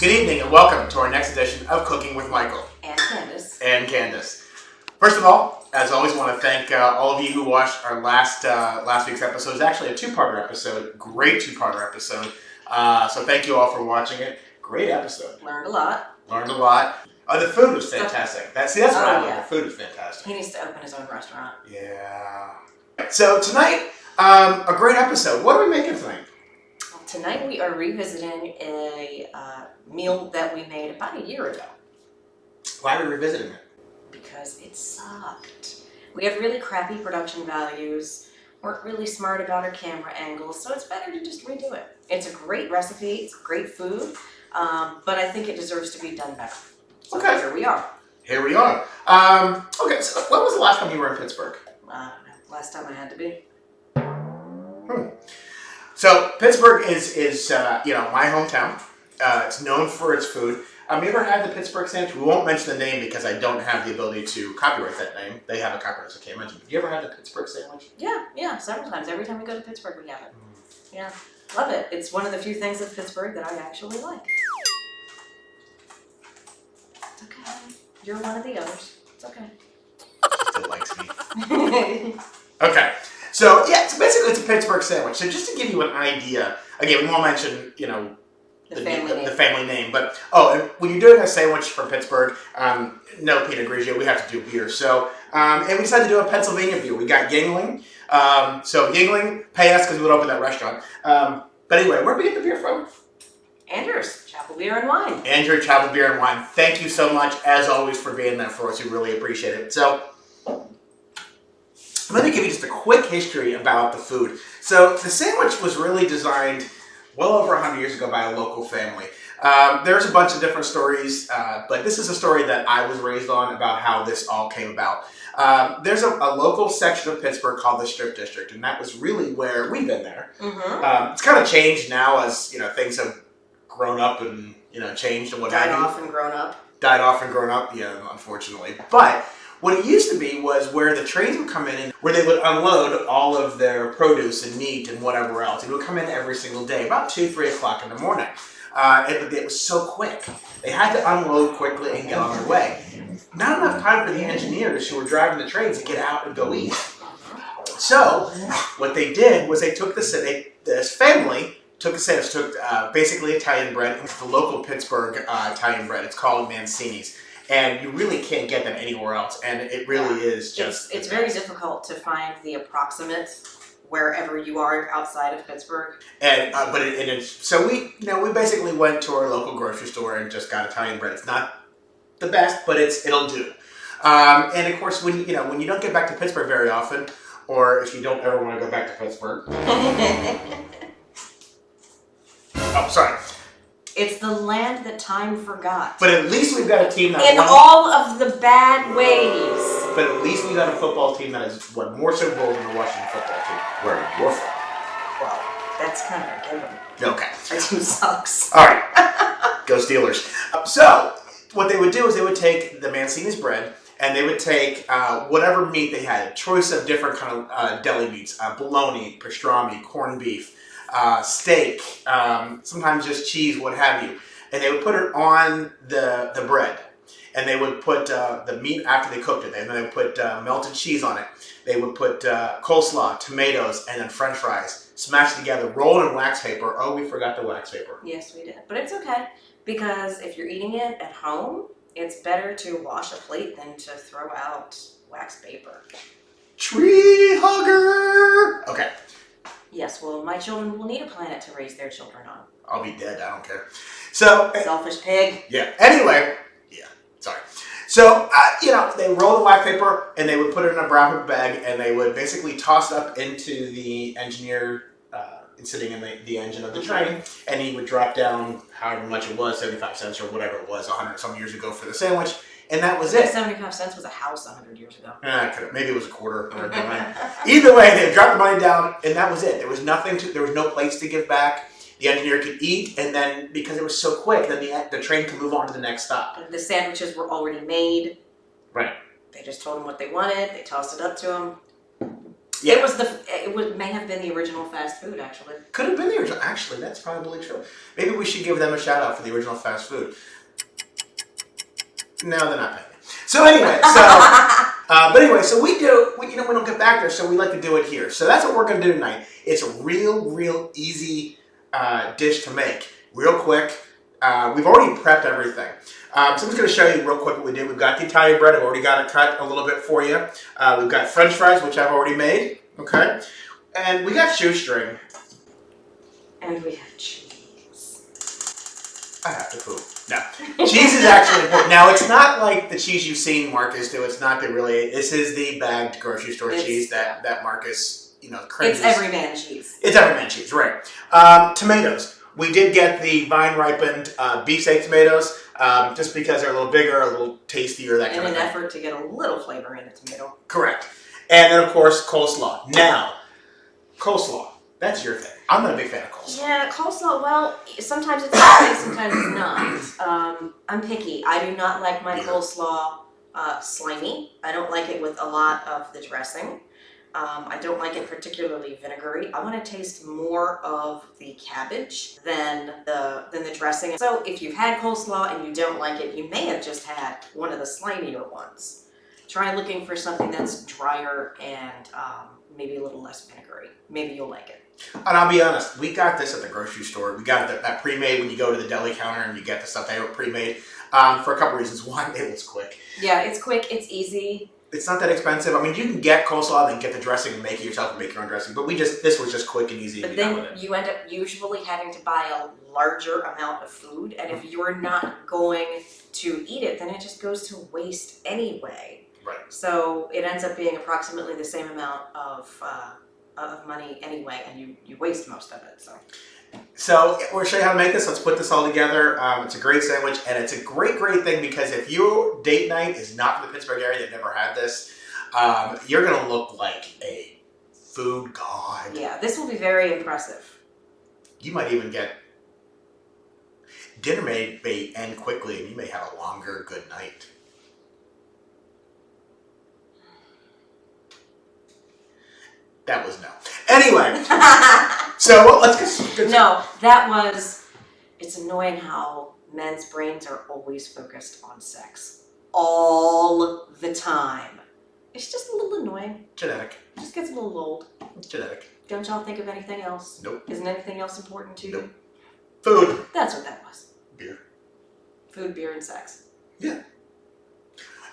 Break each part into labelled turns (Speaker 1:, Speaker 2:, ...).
Speaker 1: Good evening and welcome to our next edition of Cooking with Michael.
Speaker 2: And Candace.
Speaker 1: And Candace. First of all, as always, I want to thank all of you who watched our last week's episode. It was actually a two-parter episode. Great two-parter episode. So thank you all for watching it. Great episode.
Speaker 2: Learned a lot.
Speaker 1: Oh, the food was fantastic. That's what I love.
Speaker 2: Yeah.
Speaker 1: The food was fantastic.
Speaker 2: He needs to open his own restaurant.
Speaker 1: Yeah. So tonight, a great episode. What are we making tonight?
Speaker 2: Tonight we are revisiting a meal that we made about a year ago.
Speaker 1: Why are we revisiting it?
Speaker 2: Because it sucked. We had really crappy production values, weren't really smart about our camera angles, so it's better to just redo it. It's a great recipe, it's great food, but I think it deserves to be done better. So
Speaker 1: Okay.
Speaker 2: Here we are.
Speaker 1: Here we are. Okay, so when was the last time you were in Pittsburgh?
Speaker 2: Last time I had to be.
Speaker 1: So Pittsburgh is my hometown. It's known for its food. Have you ever had the Pittsburgh sandwich? We won't mention the name because I don't have the ability to copyright that name. They have a copyright, so I can't mention. Have you ever had the Pittsburgh sandwich?
Speaker 2: Yeah, several times. Every time we go to Pittsburgh, we have it. Yeah, love it. It's one of the few things of Pittsburgh that I actually like. It's okay. You're one of the others. It's okay.
Speaker 1: Still likes me. Okay. So basically it's a Pittsburgh sandwich. So just to give you an idea, again, we won't mention, the family name. But, and when you're doing a sandwich from Pittsburgh, no Pinot Grigio, we have to do beer. So, and we decided to do a Pennsylvania beer. We got Yuengling. So Yuengling, pay us because we would open that restaurant. But anyway, where'd we get the beer from?
Speaker 2: Andrew's Chapel Beer and Wine.
Speaker 1: Andrew, Chapel Beer and Wine. Thank you so much, as always, for being there for us. We really appreciate it. So, let me give you just a quick history about the food. So the sandwich was really designed well over 100 years ago by a local family. There's a bunch of different stories, but this is a story that I was raised on about how this all came about. There's a local section of Pittsburgh called the Strip District, and that was really where we've been there.
Speaker 2: Mm-hmm.
Speaker 1: It's kind of changed now as things have grown up and changed and what have you.
Speaker 2: Died off and grown up,
Speaker 1: yeah, unfortunately. But what it used to be was where the trains would come in, where they would unload all of their produce and meat and whatever else. It would come in every single day, about 2, 3 o'clock in the morning. It was so quick. They had to unload quickly and get on their way. Not enough time for the engineers who were driving the trains to get out and go eat. So what they did was they took this family took a sandwich, took basically Italian bread, the local Pittsburgh Italian bread. It's called Mancini's. And you really can't get them anywhere else, and it really is just...
Speaker 2: It's very difficult to find the approximate wherever you are outside of Pittsburgh.
Speaker 1: And so we basically went to our local grocery store and just got Italian bread. It's not the best, but it'll do. And of course, when you don't get back to Pittsburgh very often, or if you don't ever want to go back to Pittsburgh... Oh, sorry.
Speaker 2: It's the land that time forgot.
Speaker 1: But at least we've got a team that
Speaker 2: in all of the bad ways.
Speaker 1: But at least we got a football team that has won more Super Bowls than the Washington football team. Where you're from.
Speaker 2: Well, that's kind of a given.
Speaker 1: Okay.
Speaker 2: Our team sucks.
Speaker 1: All right. Go Steelers. So what they would do is they would take the Mancini's bread and they would take whatever meat they had, a choice of different kind of deli meats, bologna, pastrami, corned beef. Steak, sometimes just cheese, what have you. And they would put it on the bread. And they would put the meat after they cooked it. And then they would put melted cheese on it. They would put coleslaw, tomatoes, and then french fries. Smashed together, rolled in wax paper. Oh, we forgot the wax paper.
Speaker 2: Yes, we did. But it's okay. Because if you're eating it at home, it's better to wash a plate than to throw out wax paper.
Speaker 1: Tree hugger! Okay.
Speaker 2: Yes, well, my children will need a planet to raise their children on.
Speaker 1: I'll be dead, I don't care. So...
Speaker 2: Selfish pig.
Speaker 1: Yeah. Anyway, sorry. So, they roll the wax paper and they would put it in a brown paper bag and they would basically toss it up into the engineer sitting in the engine of the train, and he would drop down however much it was, 75 cents or whatever it was, 100 some years ago for the sandwich. And that was it.
Speaker 2: 75 cents was a house 100 years ago.
Speaker 1: Maybe it was a quarter. Either way, they dropped the money down, and that was it. There was there was no plates to give back. The engineer could eat, and then because it was so quick, then the train could move on to the next stop.
Speaker 2: The sandwiches were already made.
Speaker 1: Right.
Speaker 2: They just told them what they wanted. They tossed it up to them.
Speaker 1: Yeah.
Speaker 2: May have been the original fast food, actually.
Speaker 1: Could have been the original. Actually, that's probably true. Maybe we should give them a shout out for the original fast food. No, they're not paying. So anyway, so we don't get back there, so we like to do it here. So that's what we're going to do tonight. It's a real easy dish to make. Real quick. We've already prepped everything. So I'm just going to show you real quick what we did. We've got the Italian bread. I've already got it cut a little bit for you. We've got French fries, which I've already made. Okay. And we got shoestring.
Speaker 2: And we have cheese.
Speaker 1: I have to poop. No. Cheese is actually important. Now, it's not like the cheese you've seen Marcus do. It's not this is the bagged grocery store cheese that Marcus, cringes.
Speaker 2: It's everyman cheese.
Speaker 1: It's everyman cheese, right. Tomatoes. We did get the vine-ripened beefsteak tomatoes, just because they're a little bigger, a little tastier, that kind of thing.
Speaker 2: In an effort to get a little flavor in a tomato.
Speaker 1: Correct. And then, of course, coleslaw. Now, coleslaw. That's your thing. I'm not a big fan of coleslaw.
Speaker 2: Yeah, coleslaw, well, sometimes it's okay, sometimes it's not. I'm picky. I do not like my coleslaw slimy. I don't like it with a lot of the dressing. I don't like it particularly vinegary. I want to taste more of the cabbage than the dressing. So if you've had coleslaw and you don't like it, you may have just had one of the slimier ones. Try looking for something that's drier and maybe a little less vinegary. Maybe you'll like it.
Speaker 1: And I'll be honest, we got this at the grocery store. We got that pre-made when you go to the deli counter and you get the stuff they were pre-made for a couple reasons. One, it was quick.
Speaker 2: Yeah, it's quick, it's easy.
Speaker 1: It's not that expensive. I mean, you can get coleslaw and then get the dressing and make it yourself and make your own dressing. But this was just quick and easy.
Speaker 2: But then you end up usually having to buy a larger amount of food. And if you're not going to eat it, then it just goes to waste anyway.
Speaker 1: Right.
Speaker 2: So it ends up being approximately the same amount of money anyway, and you waste most of it.
Speaker 1: So we're going to show you how to make this. Let's put this all together. It's a great sandwich, and it's a great thing because if your date night is not from the Pittsburgh area, they've never had this, you're going to look like a food god.
Speaker 2: Yeah, this will be very impressive.
Speaker 1: You might even get dinner may end quickly, and you may have a longer good night. That was no. Anyway, so let's get
Speaker 2: No, it's annoying how men's brains are always focused on sex. All the time. It's just a little annoying.
Speaker 1: Genetic.
Speaker 2: It just gets a little old.
Speaker 1: It's genetic.
Speaker 2: Don't y'all think of anything else?
Speaker 1: Nope.
Speaker 2: Isn't anything else important to you?
Speaker 1: Nope. Food.
Speaker 2: That's what that was.
Speaker 1: Beer.
Speaker 2: Food, beer, and sex.
Speaker 1: Yeah.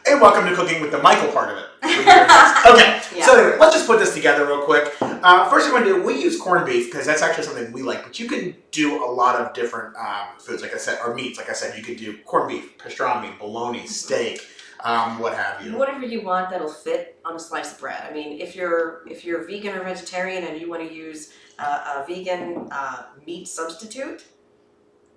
Speaker 1: And welcome to cooking with the Michael part of it. Okay, yeah. So anyway, let's just put this together real quick. First thing we're going to do, we use corned beef because that's actually something we like. But you can do a lot of different foods, like I said, or meats. Like I said, you could do corned beef, pastrami, bologna, steak, what have you.
Speaker 2: Whatever you want that'll fit on a slice of bread. I mean, if you're vegan or vegetarian and you want to use a vegan meat substitute,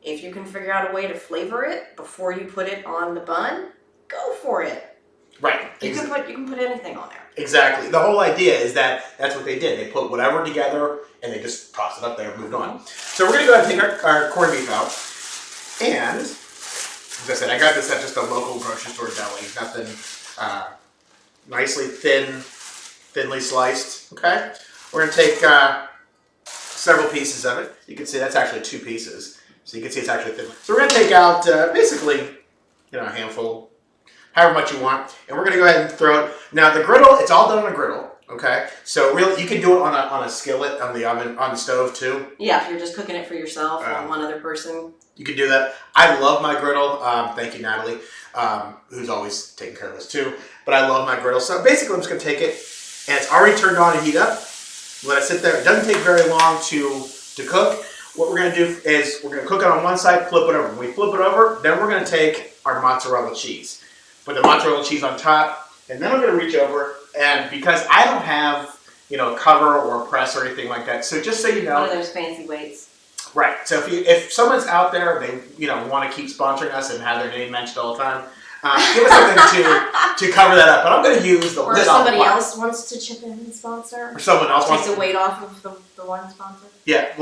Speaker 2: if you can figure out a way to flavor it before you put it on the bun, go for it.
Speaker 1: Right.
Speaker 2: You can put anything on there.
Speaker 1: Exactly. The whole idea is that's what they did. They put whatever together and they just tossed it up there and moved on. So we're going to go ahead and take our corned beef out. And, as I said, I got this at just a local grocery store deli. Nothing nicely thinly sliced. Okay? We're going to take several pieces of it. You can see that's actually 2 pieces. So you can see it's actually thin. So we're going to take out basically, a handful, however much you want, and we're going to go ahead and throw it. Now the griddle, it's all done on a griddle, okay? So really, you can do it on a skillet on the oven, on the stove too.
Speaker 2: Yeah, if you're just cooking it for yourself or one other person. You
Speaker 1: can do that. I love my griddle. Thank you, Natalie, who's always taking care of this too. But I love my griddle. So basically, I'm just going to take it, and it's already turned on and heat up. Let it sit there. It doesn't take very long to cook. What we're going to do is we're going to cook it on one side, flip it over. When we flip it over, then we're going to take our mozzarella cheese. Put the mozzarella cheese on top, and then I'm going to reach over, and because I don't have, cover or press or anything like that, so just so you know.
Speaker 2: One of those fancy weights.
Speaker 1: Right. So if someone's out there, they want to keep sponsoring us and have their name mentioned all the time, give us something to cover that up. But I'm going to use the lid off the pot.
Speaker 2: Or somebody else wants to chip in and sponsor.
Speaker 1: Or someone else wants
Speaker 2: to take the weight off of the one sponsor.
Speaker 1: Yeah.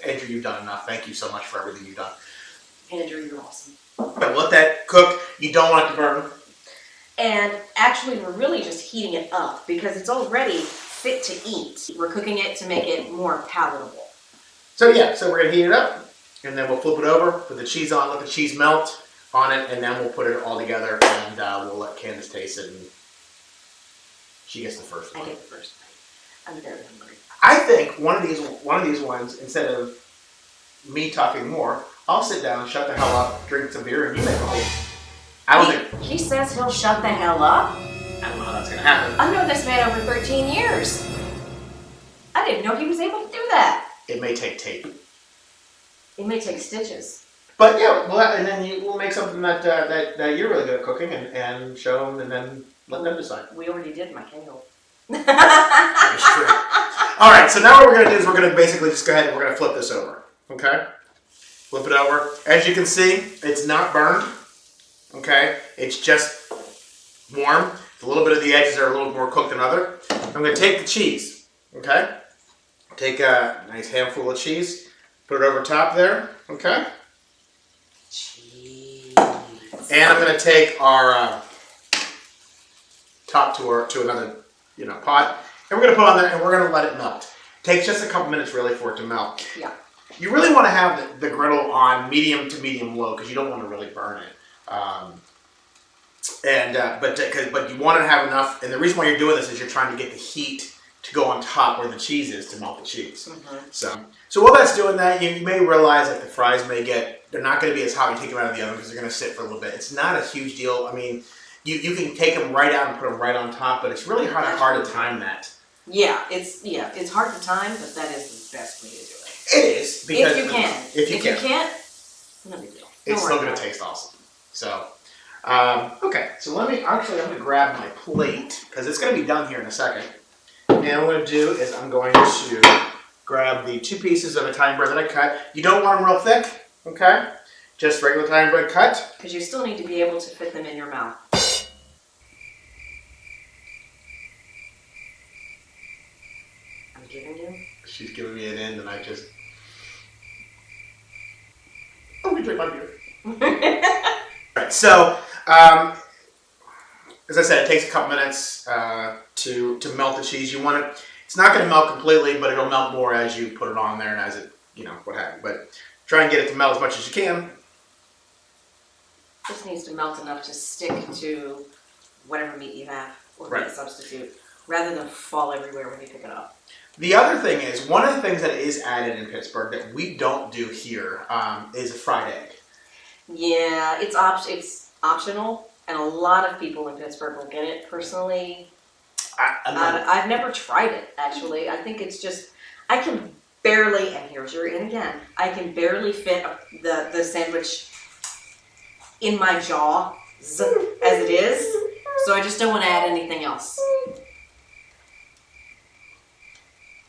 Speaker 1: Andrew, you've done enough. Thank you so much for everything you've done.
Speaker 2: Andrew, you're awesome.
Speaker 1: But let that cook. You don't want it to burn.
Speaker 2: And actually, we're really just heating it up because it's already fit to eat. We're cooking it to make it more palatable.
Speaker 1: So yeah, so we're gonna heat it up, and then we'll flip it over, put the cheese on, let the cheese melt on it, and then we'll put it all together, and we'll let Candace taste it, and she gets the first
Speaker 2: I
Speaker 1: one.
Speaker 2: get the first bite. I'm very hungry.
Speaker 1: I think one of these ones, instead of me talking more, I'll sit down, shut the hell up, drink some beer, and you make a whole. I don't think.
Speaker 2: He says he'll shut the hell up.
Speaker 1: I don't know how that's gonna happen.
Speaker 2: I've known this man over 13 years. I didn't know he was able to do that.
Speaker 1: It may take tape.
Speaker 2: It may take stitches.
Speaker 1: But yeah, well, and then we'll make something that you're really good at cooking and show them, and then let them decide.
Speaker 2: We already did my kale.
Speaker 1: That's true. All right, so now what we're going to do is we're going to basically just go ahead and we're going to flip this over. Okay? Flip it over. As you can see, it's not burned. Okay? It's just warm. A little bit of the edges are a little more cooked than other. I'm going to take the cheese. Okay? Take a nice handful of cheese. Put it over top there. Okay?
Speaker 2: Cheese.
Speaker 1: And I'm going to take our top to another pot. And we're going to put it on there and we're going to let it melt. It takes just a couple minutes really for it to melt.
Speaker 2: Yeah.
Speaker 1: You really want to have the griddle on medium to medium low because you don't want to really burn it. But you want to have enough, and the reason why you're doing this is you're trying to get the heat to go on top where the cheese is to melt the cheese. Mm-hmm. So while that's doing that, you may realize that the fries they're not going to be as hot when you take them out of the oven because they're going to sit for a little bit. It's not a huge deal. I mean, you can take them right out and put them right on top, but it's really hard to time that.
Speaker 2: Yeah, it's hard to time, but that is the best way to do it.
Speaker 1: It is because
Speaker 2: if you can. If you can't, no big deal.
Speaker 1: It's still going to taste awesome. So, okay. So I'm going to grab my plate because it's going to be done here in a second. And what I'm going to do is I'm going to grab the 2 pieces of Italian bread that I cut. You don't want them real thick, okay? Just regular Italian bread cut.
Speaker 2: Because you still need to be able to fit them in your mouth. I'm giving you.
Speaker 1: She's giving me an end, and I just. Oh, we drink my beer. Alright, so as I said, it takes a couple minutes to melt the cheese. You want it. It's not going to melt completely, but it'll melt more as you put it on there and as it, what have you. But try and get it to melt as much as you can.
Speaker 2: Just needs to melt enough to stick to whatever meat you have or meat substitute, rather than fall everywhere when you pick it up.
Speaker 1: The other thing is, one of the things that is added in Pittsburgh that we don't do here is a fried egg.
Speaker 2: Yeah, it's optional, and a lot of people in Pittsburgh will get it. Personally, I've never tried it, actually. I think it's just, I can barely, and here's your in again, I can barely fit the sandwich in my jaw as it is, so I just don't want to add anything else.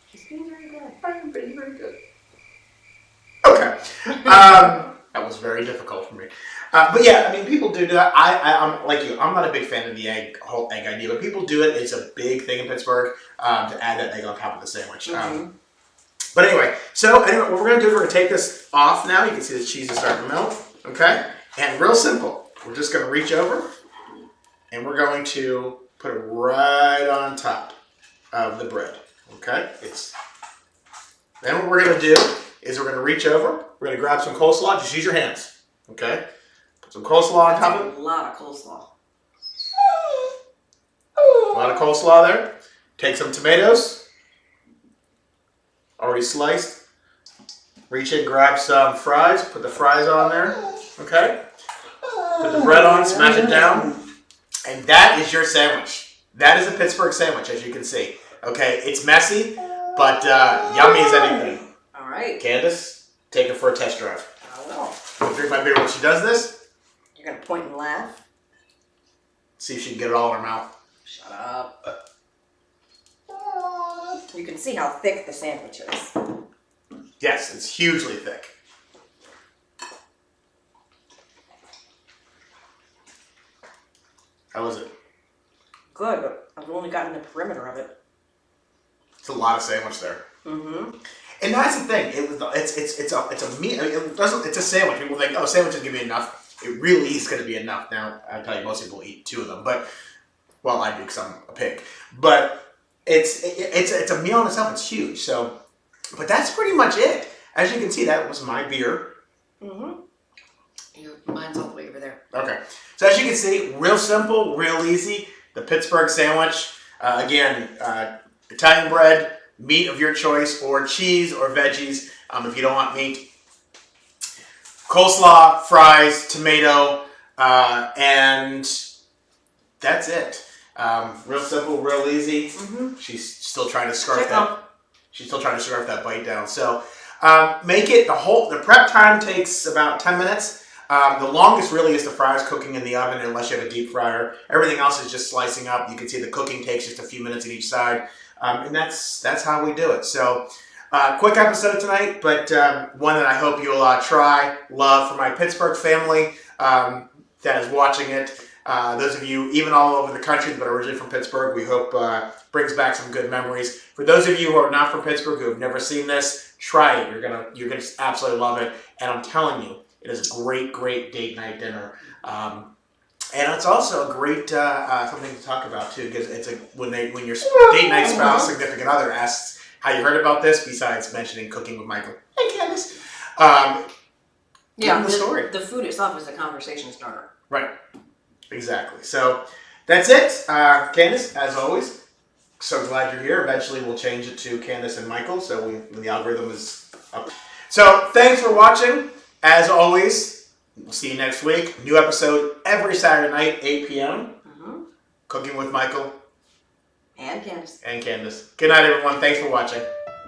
Speaker 2: He's being very good.
Speaker 1: I'm being very good. Okay. That was very difficult for me. But yeah, I mean, people do that. I'm like you. I'm not a big fan of the whole egg idea, but people do it. It's a big thing in Pittsburgh to add that egg on top of the sandwich.
Speaker 2: Mm-hmm.
Speaker 1: But anyway, what we're going to do is we're going to take this off now. You can see the cheese is starting to melt. Okay? And real simple. We're just going to reach over and we're going to put it right on top of the bread. Okay? Then what we're going to do is we're going to reach over. We're going to grab some coleslaw. Just use your hands. Okay? Put some coleslaw on top of it.
Speaker 2: A lot of coleslaw.
Speaker 1: A lot of coleslaw there. Take some tomatoes. Already sliced. Reach in, grab some fries. Put the fries on there. Okay? Put the bread on, smash it down. And that is your sandwich. That is a Pittsburgh sandwich, as you can see. Okay? It's messy, but yummy as anything.
Speaker 2: All right.
Speaker 1: Candace, take her for a test drive.
Speaker 2: I will.
Speaker 1: I'll drink my beer when she does this.
Speaker 2: You're going to point and laugh?
Speaker 1: See if she can get it all in her mouth.
Speaker 2: Shut up. You can see how thick the sandwich is.
Speaker 1: Yes, it's hugely thick. How is it?
Speaker 2: Good, but I've only gotten the perimeter of it.
Speaker 1: It's a lot of sandwich there.
Speaker 2: Mm-hmm.
Speaker 1: And that's the thing. It's a meat. It's a sandwich. People think, oh, sandwiches give me enough. It really is going to be enough. Now, I tell you, most people eat 2 of them, but I do because I'm a pig. But it's a meal in itself. It's huge. So, but that's pretty much it. As you can see, that was my beer.
Speaker 2: Mine's all the way over there.
Speaker 1: Okay. So as you can see, real simple, real easy. The Pittsburgh sandwich. Again, Italian bread, meat of your choice, or cheese or veggies if you don't want meat. Coleslaw, fries, tomato, and that's it. Real simple, real easy. She's still trying to scarf that. She's still trying to scarf that bite down. So make it the prep time takes about 10 minutes. The longest really is the fries cooking in the oven unless you have a deep fryer. Everything else is just slicing up. You can see the cooking takes just a few minutes on each side. And that's how we do it. So quick episode tonight, but one that I hope you'll try, love, for my Pittsburgh family that is watching it. Those of you, even all over the country that are originally from Pittsburgh, we hope brings back some good memories. For those of you who are not from Pittsburgh, who have never seen this, try it. You're gonna absolutely love it. And I'm telling you, it is a great, great date night dinner. And it's also a great something to talk about too, because it's when your date night spouse, significant other asks how you heard about this, besides mentioning Cooking with Michael. Hey, Candace. The story.
Speaker 2: The food itself is a conversation starter.
Speaker 1: Right. Exactly. So that's it. Candace, as always, so glad you're here. Eventually we'll change it to Candace and Michael, so when the algorithm is up. So thanks for watching. As always, we'll see you next week. New episode every Saturday night, 8 p.m. Cooking with Michael.
Speaker 2: And Candace.
Speaker 1: Good night, everyone. Thanks for watching.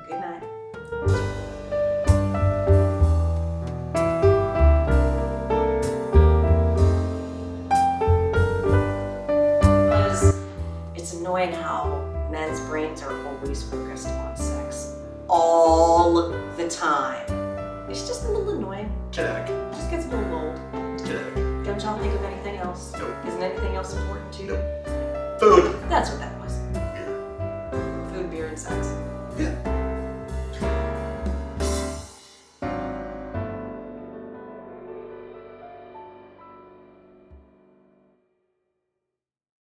Speaker 2: Good night. It's annoying how men's brains are always focused on sex. All the time. It's just a little annoying.
Speaker 1: Genetic.
Speaker 2: It just gets a little old.
Speaker 1: Genetic.
Speaker 2: Don't y'all think of anything else?
Speaker 1: Nope.
Speaker 2: Isn't anything else important to you?
Speaker 1: Nope. Food.
Speaker 2: That's what that was.
Speaker 1: Beer.
Speaker 2: Food, beer, and sex.